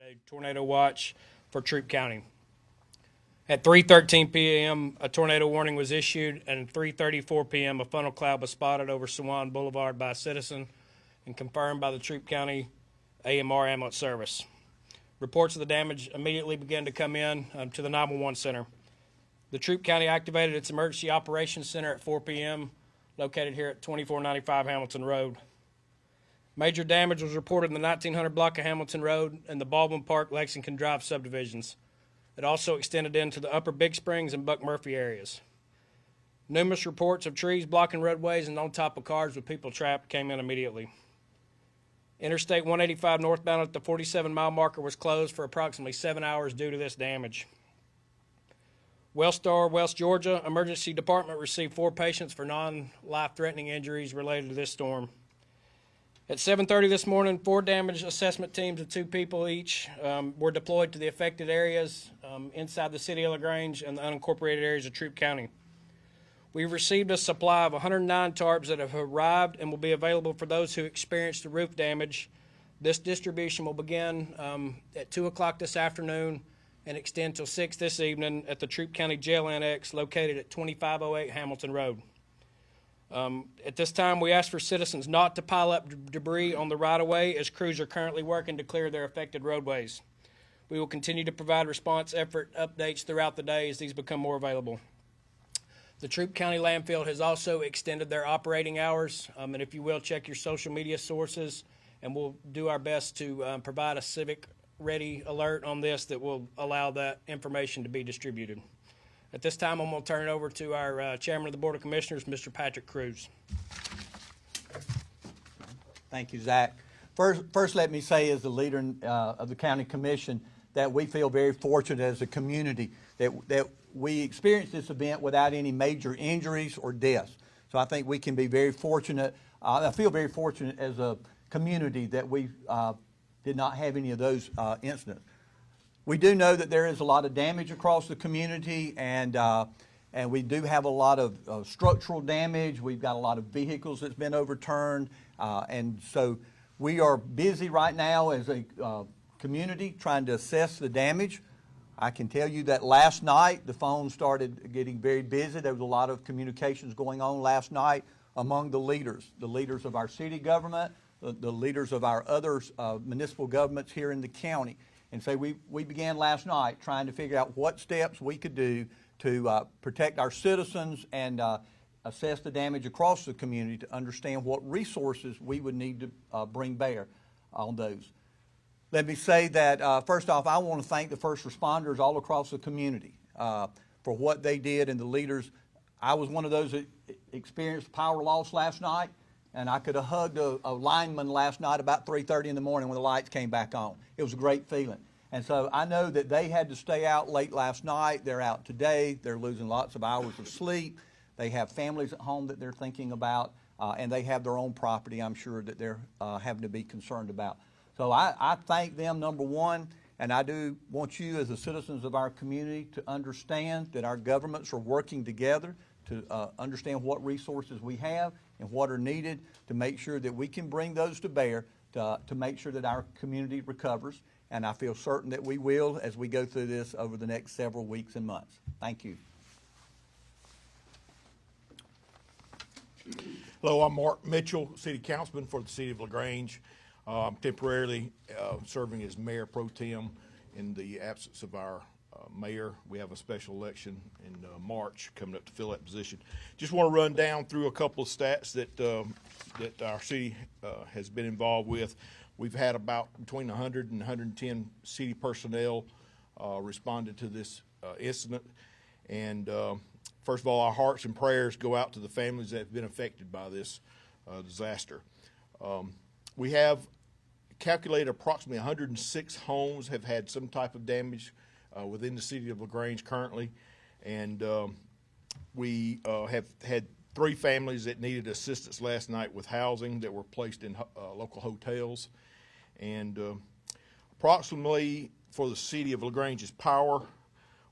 a tornado watch for Troup County. At 3:13 p.m., a tornado warning was issued, and at 3:34 p.m., a funnel cloud was spotted over Swan Boulevard by a citizen and confirmed by the Troup County AMR ambulance service. Reports of the damage immediately began to come in to the 911 center. The Troup County activated its emergency operations center at 4 p.m., located here at 2495 Hamilton Road. Major damage was reported in the 1900 block of Hamilton Road and the Baldwin Park Lexington Drive subdivisions. It also extended into the Upper Big Springs and Buck Murphy areas. Numerous reports of trees blocking roadways and on top of cars with people trapped came in immediately. Interstate 185 northbound at the 47-mile marker was closed for approximately 7 hours due to this damage. Wellstar, West Georgia Emergency Department received 4 patients for non-life-threatening injuries related to this storm. At 7:30 this morning, 4 damage assessment teams of 2 people each were deployed to the affected areas inside the city of LaGrange and the unincorporated areas of Troup County. We've received a supply of 109 tarps that have arrived and will be available for those who experienced the roof damage. This distribution will begin at 2 o'clock this afternoon and extend till 6 this evening at the Troup County Jail Annex located at 2508 Hamilton Road. At this time, we ask for citizens not to pile up debris on the right-of-way as crews are currently working to clear their affected roadways. We will continue to provide response effort updates throughout the day as these become more available. The Troup County landfill has also extended their operating hours, and if you will, check your social media sources, and we'll do our best to provide a civic-ready alert on this that will allow that information to be distributed. At this time, I'm going to turn it over to our Chairman of the Board of Commissioners, Mr. Patrick Cruz. Thank you, Zach. First, let me say as the leader of the County Commission that we feel very fortunate as a community that we experienced this event without any major injuries or deaths. So I think we can be very fortunate. I feel very fortunate as a community that we did not have any of those incidents. We do know that there is a lot of damage across the community, and we do have a lot of structural damage. We've got a lot of vehicles that's been overturned, and so we are busy right now as a community trying to assess the damage. I can tell you that last night the phone started getting very busy. There was a lot of communications going on last night among the leaders of our city government, the leaders of our other municipal governments here in the county. And so we began last night trying to figure out what steps we could do to protect our citizens and assess the damage across the community to understand what resources we would need to bring bear on those. Let me say that, first off, I want to thank the first responders all across the community for what they did, and the leaders. I was one of those that experienced power loss last night, and I could have hugged a lineman last night about 3:30 in the morning when the lights came back on. It was a great feeling. And so I know that they had to stay out late last night. They're out today. They're losing lots of hours of sleep. They have families at home that they're thinking about, and they have their own property, I'm sure, that they're having to be concerned about. So I thank them, number one, and I do want you as the citizens of our community to understand that our governments are working together to understand what resources we have and what are needed to make sure that we can bring those to bear to make sure that our community recovers. And I feel certain that we will as we go through this over the next several weeks and months. Thank you. Hello, I'm Mark Mitchell, City Councilman for the City of LaGrange. I'm temporarily serving as Mayor Pro Tem in the absence of our mayor. We have a special election in March coming up to fill that position. Just want to run down through a couple of stats that our city has been involved with. We've had about between 100 and 110 city personnel responded to this incident. And first of all, our hearts and prayers go out to the families that have been affected by this disaster. We have calculated approximately 106 homes have had some type of damage within the city of LaGrange currently, and we have had 3 families that needed assistance last night with housing that were placed in local hotels, and approximately for the city of LaGrange's power,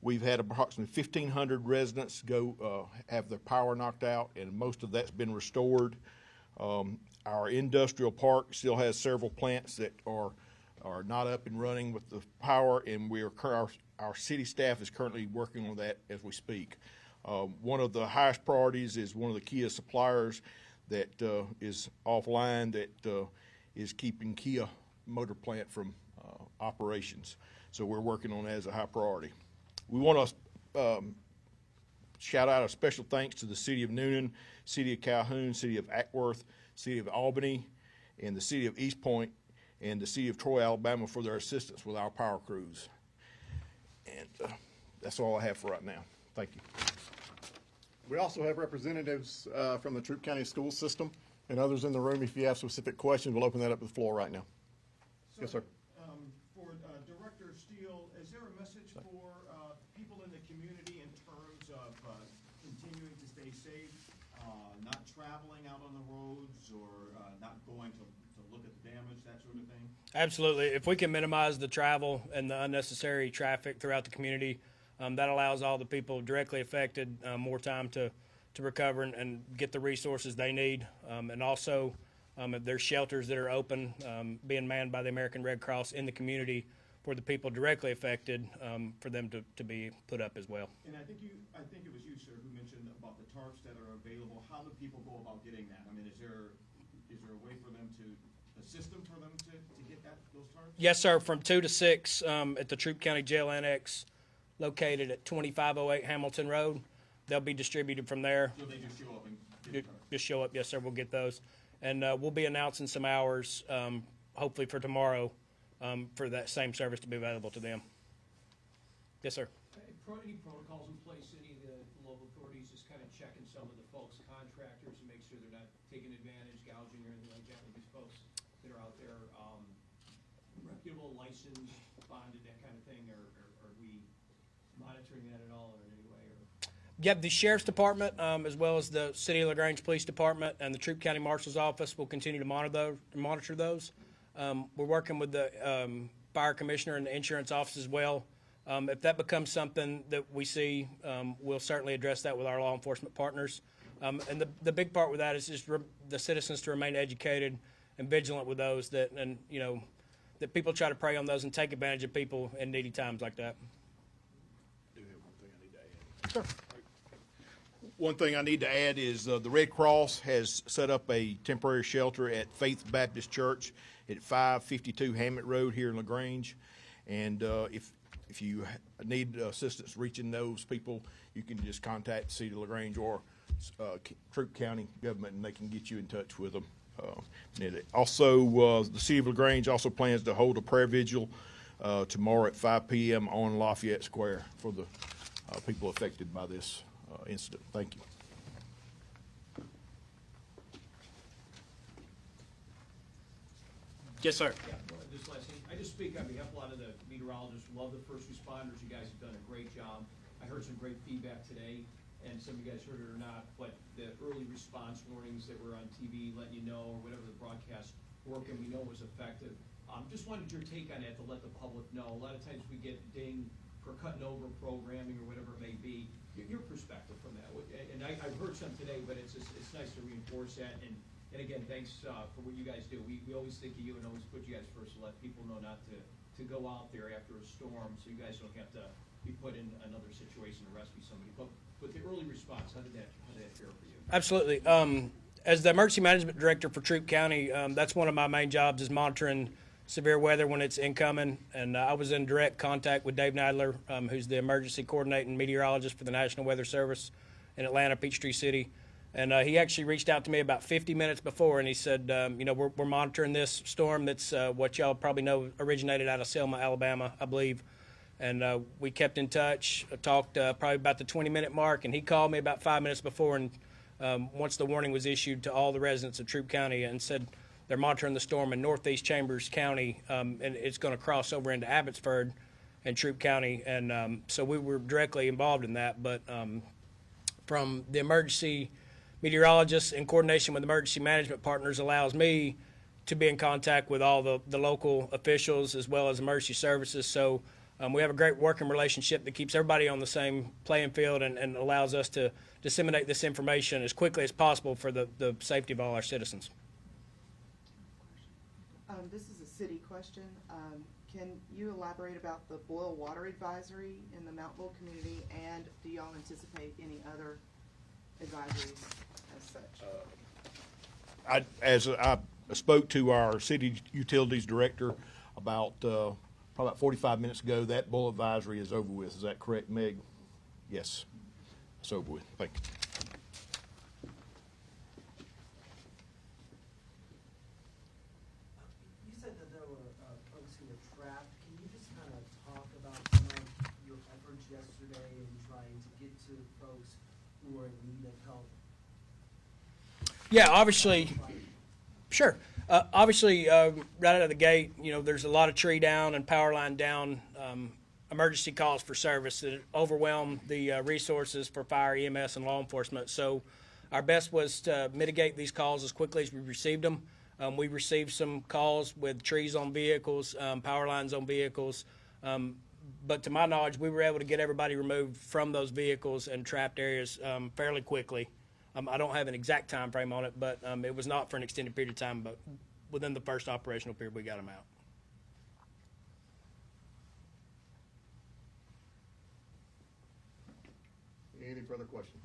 we've had approximately 1,500 residents go have their power knocked out, and most of that's been restored. Our industrial park still has several plants that are are not up and running with the power, and our city staff is currently working on that as we speak. One of the highest priorities is one of the Kia suppliers that is offline that is keeping Kia motor plant from operations. So we're working on that as a high priority. We want to shout out a special thanks to the City of Newnan, City of Calhoun, City of Acworth, City of Albany, and the City of East Point, and the City of Troy, Alabama for their assistance with our power crews. And that's all I have for right now. Thank you. We also have representatives from the Troup County school system and others in the room. If you have specific questions, we'll open that up to the floor right now. Yes, sir. For Director Steele, is there a message for people in the community in terms of continuing to stay safe, not traveling out on the roads, or not going to look at the damage, that sort of thing? Absolutely. If we can minimize the travel and the unnecessary traffic throughout the community, that allows all the people directly affected more time to recover and get the resources they need. And also, if there's shelters that are open, being manned by the American Red Cross in the community for the people directly affected, for them to be put up as well. And I think it was you, sir, who mentioned about the tarps that are available. How do people go about getting that? I mean, is there a way for them to, a system for them to get those tarps? Yes, sir. From 2 to 6 at the Troup County Jail Annex, located at 2508 Hamilton Road. They'll be distributed from there. So they just show up and get the tarps? Just show up. Yes, sir. We'll get those. And we'll be announcing some hours, hopefully for tomorrow, for that same service to be available to them. Yes, sir. Any protocols in place, any of the local authorities just kind of checking some of the folks, contractors, and make sure they're not taking advantage, gouging, or anything like that with these folks that are out there, reputable, licensed, bonded, that kind of thing, or are we monitoring that at all or in any way? Or? Yep, the Sheriff's Department, as well as the City of LaGrange Police Department and the Troup County Marshal's Office will continue to monitor those. We're working with the Fire Commissioner and the Insurance Office as well. If that becomes something that we see, we'll certainly address that with our law enforcement partners. And the big part with that is just the citizens to remain educated and vigilant with those that people try to prey on those and take advantage of people in needy times like that. I do have one thing I need to add. Sure. One thing I need to add is the Red Cross has set up a temporary shelter at Faith Baptist Church at 552 Hammett Road here in LaGrange. And if you need assistance reaching those people, you can just contact the City of LaGrange or Troup County government, and they can get you in touch with them. Also, the City of LaGrange also plans to hold a prayer vigil tomorrow at 5 p.m. on Lafayette Square for the people affected by this incident. Thank you. Yes, sir. Yeah, this last thing, I just speak on behalf of a lot of the meteorologists, love the first responders. You guys have done a great job. I heard some great feedback today, and some of you guys heard it or not, but the early response warnings that were on TV letting you know, or whatever the broadcast working, we know was effective. Just wanted your take on that to let the public know. A lot of times we get dinged for cutting over programming or whatever it may be. Your perspective from that, and I've heard some today, but it's nice to reinforce that. And again, thanks for what you guys do. We always think of you and always put you guys first to let people know not to go out there after a storm, so you guys don't have to be put in another situation to rescue somebody. But with the early response, how did that fare for you? Absolutely. As the emergency management director for Troup County, that's one of my main jobs is monitoring severe weather when it's incoming. And I was in direct contact with Dave Nadler, who's the emergency coordinating meteorologist for the National Weather Service in Atlanta, Peachtree City. And he actually reached out to me about 50 minutes before, and he said, we're monitoring this storm that's what y'all probably know originated out of Selma, Alabama, I believe. And we kept in touch, talked probably about the 20-minute mark, and he called me about 5 minutes before, and once the warning was issued to all the residents of Troup County, and said they're monitoring the storm in northeast Chambers County, and it's going to cross over into Abbotsford and Troup County. And so we were directly involved in that. But from the emergency meteorologists in coordination with emergency management partners allows me to be in contact with all the local officials as well as emergency services. So we have a great working relationship that keeps everybody on the same playing field and allows us to disseminate this information as quickly as possible for the safety of all our citizens. This is a city question. Can you elaborate about the boil water advisory in the Mount Bull community, and do y'all anticipate any other advisories as such? As I spoke to our city utilities director about, probably about 45 minutes ago, that bull advisory is over with. Is that correct, Meg? Yes, it's over with. Thank you. You said that there were folks who were trapped. Can you just kind of talk about some of your efforts yesterday in trying to get to folks who are in need of help? Yeah, obviously, sure. Obviously, right out of the gate, there's a lot of tree down and power line down, emergency calls for service that overwhelm the resources for fire, EMS, and law enforcement. So our best was to mitigate these calls as quickly as we received them. We received some calls with trees on vehicles, power lines on vehicles. But to my knowledge, we were able to get everybody removed from those vehicles and trapped areas fairly quickly. I don't have an exact time frame on it, but it was not for an extended period of time, but within the first operational period, we got them out. Any further questions?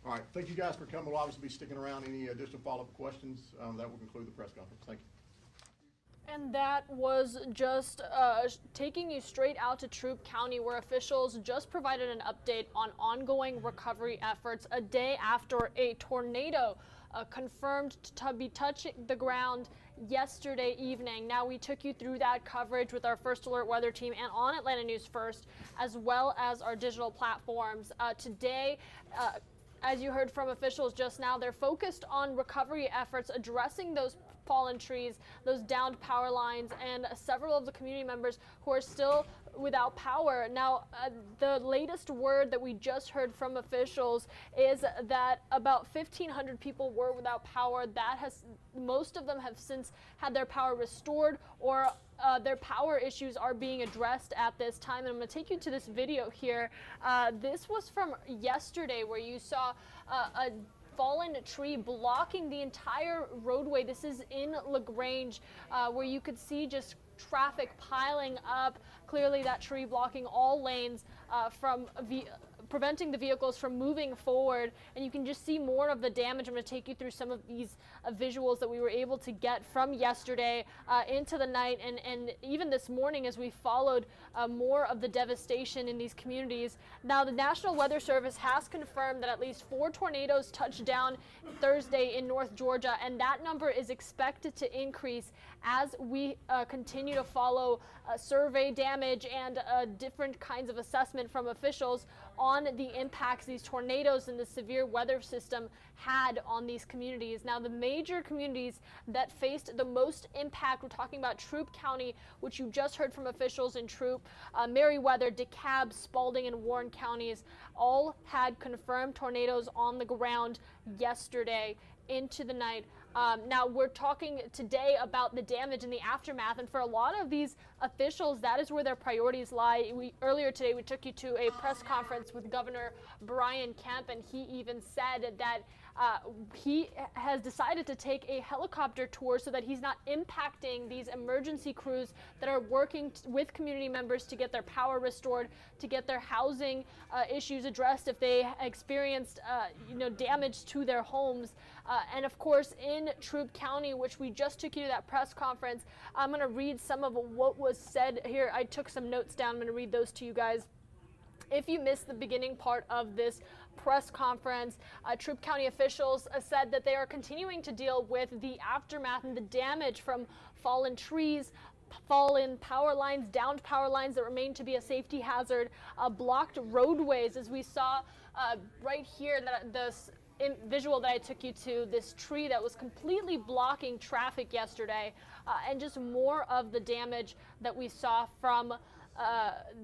All right, thank you guys for coming. We'll obviously be sticking around. Any additional follow-up questions, that will conclude the press conference. Thank you. And that was just taking you straight out to Troup County, where officials just provided an update on ongoing recovery efforts a day after a tornado confirmed to be touching the ground yesterday evening. Now, we took you through that coverage with our First Alert weather team and on Atlanta News First, as well as our digital platforms. Today, as you heard from officials just now, they're focused on recovery efforts, addressing those fallen trees, those downed power lines, and several of the community members who are still without power. Now, the latest word that we just heard from officials is that about 1,500 people were without power. Most of them have since had their power restored, or their power issues are being addressed at this time. And I'm going to take you to this video here. This was from yesterday, where you saw a fallen tree blocking the entire roadway. This is in LaGrange, where you could see just traffic piling up. Clearly that tree blocking all lanes from preventing the vehicles from moving forward, and you can just see more of the damage. I'm going to take you through some of these visuals that we were able to get from yesterday into the night, and even this morning as we followed more of the devastation in these communities. Now, the National Weather Service has confirmed that at least 4 tornadoes touched down Thursday in North Georgia, and that number is expected to increase as we continue to follow survey damage and different kinds of assessment from officials on the impacts these tornadoes and the severe weather system had on these communities. Now, the major communities that faced the most impact, we're talking about Troup County, which you just heard from officials in Troup, Meriwether, DeKalb, Spalding, and Warren counties all had confirmed tornadoes on the ground yesterday into the night. Now, we're talking today about the damage and the aftermath, and for a lot of these officials, that is where their priorities lie. Earlier today, we took you to a press conference with Governor Brian Kemp, and he even said that he has decided to take a helicopter tour so that he's not impacting these emergency crews that are working with community members to get their power restored, to get their housing issues addressed if they experienced damage to their homes. And of course, in Troup County, which we just took you to that press conference, I'm going to read some of what was said here. I took some notes down. I'm going to read those to you guys. If you missed the beginning part of this press conference, Troup County officials said that they are continuing to deal with the aftermath and the damage from fallen trees, fallen power lines, downed power lines that remain to be a safety hazard, blocked roadways, as we saw right here, visual that I took you to, this tree that was completely blocking traffic yesterday, and just more of the damage that we saw from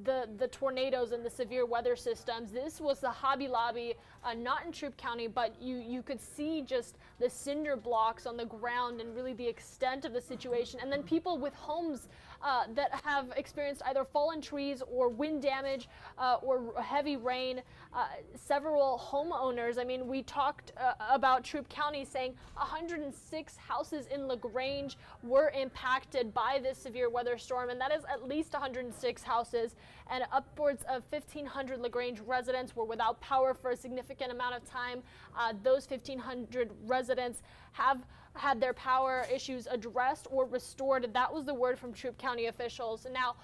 the tornadoes and the severe weather systems. This was the Hobby Lobby, not in Troup County, but you could see just the cinder blocks on the ground and really the extent of the situation. And then people with homes that have experienced either fallen trees or wind damage or heavy rain. Several homeowners, I mean, we talked about Troup County saying 106 houses in LaGrange were impacted by this severe weather storm, and that is at least 106 houses, and upwards of 1,500 LaGrange residents were without power for a significant amount of time. Those 1,500 residents have had their power issues addressed or restored. That was the word from Troup County officials. Now,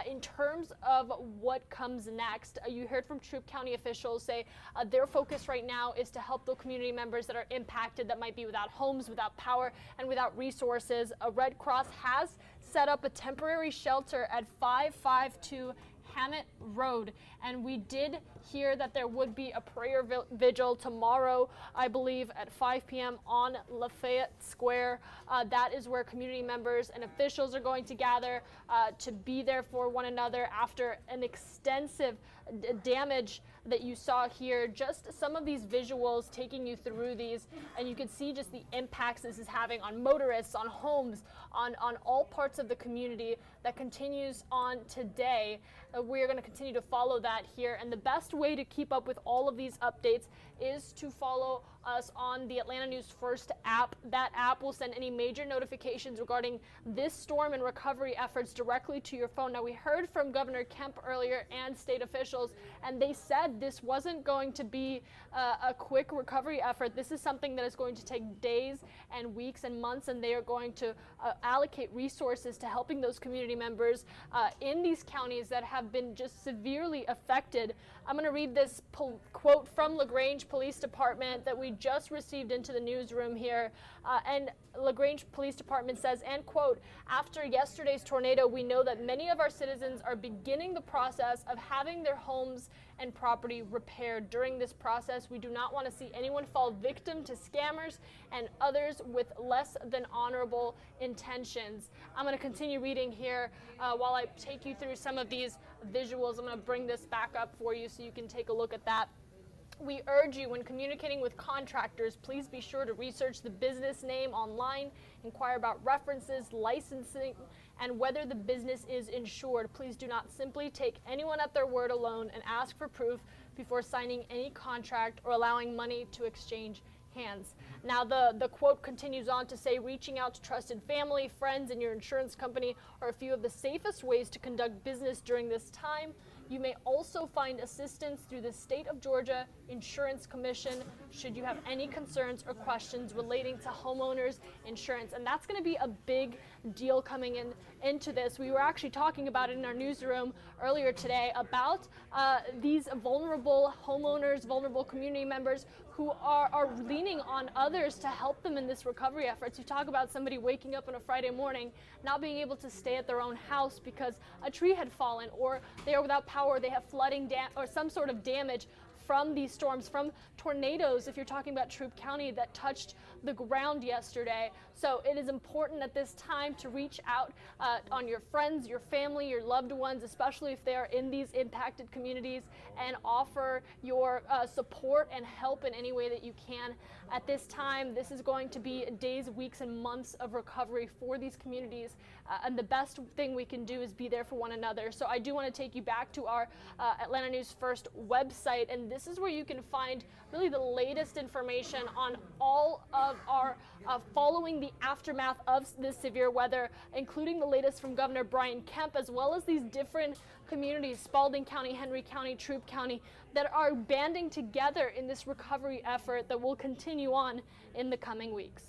in terms of what comes next, you heard from Troup County officials say their focus right now is to help the community members that are impacted, that might be without homes, without power, and without resources. Red Cross has set up a temporary shelter at 552 Hammett Road, and we did hear that there would be a prayer vigil tomorrow, I believe, at 5 p.m. on Lafayette Square. That is where community members and officials are going to gather to be there for one another after an extensive damage that you saw here. Just some of these visuals taking you through these, and you can see just the impacts this is having on motorists, on homes, on all parts of the community. That continues on today. We're going to continue to follow that here, and the best way to keep up with all of these updates is to follow us on the Atlanta News First app. That app will send any major notifications regarding this storm and recovery efforts directly to your phone. Now, we heard from Governor Kemp earlier and state officials, and they said this wasn't going to be a quick recovery effort. This is something that is going to take days and weeks and months, and they are going to allocate resources to helping those community members in these counties that have been just severely affected. I'm going to read this quote from LaGrange Police Department that we just received into the newsroom here. And LaGrange Police Department says, and quote, "After yesterday's tornado, we know that many of our citizens are beginning the process of having their homes and property repaired. During this process, we do not want to see anyone fall victim to scammers and others with less than honorable intentions." I'm going to continue reading here while I take you through some of these visuals. I'm going to bring this back up for you so you can take a look at that. "We urge you, when communicating with contractors, please be sure to research the business name online, inquire about references, licensing, and whether the business is insured. Please do not simply take anyone at their word alone and ask for proof before signing any contract or allowing money to exchange hands." Now, the quote continues on to say, "Reaching out to trusted family, friends, and your insurance company are a few of the safest ways to conduct business during this time. You may also find assistance through the State of Georgia Insurance Commission should you have any concerns or questions relating to homeowners insurance." And that's going to be a big deal coming into this. We were actually talking about it in our newsroom earlier today about these vulnerable homeowners, vulnerable community members who are leaning on others to help them in this recovery efforts. You talk about somebody waking up on a Friday morning, not being able to stay at their own house because a tree had fallen, or they are without power, they have flooding or some sort of damage from these storms, from tornadoes, if you're talking about Troup County, that touched the ground yesterday. So it is important at this time to reach out on your friends, your family, your loved ones, especially if they are in these impacted communities, and offer your support and help in any way that you can. At this time, this is going to be days, weeks, and months of recovery for these communities, and the best thing we can do is be there for one another. So I do want to take you back to our Atlanta News First website, and this is where you can find really the latest information on all of our following the aftermath of this severe weather, including the latest from Governor Brian Kemp, as well as these different communities, Spalding County, Henry County, Troup County, that are banding together in this recovery effort that will continue on in the coming weeks.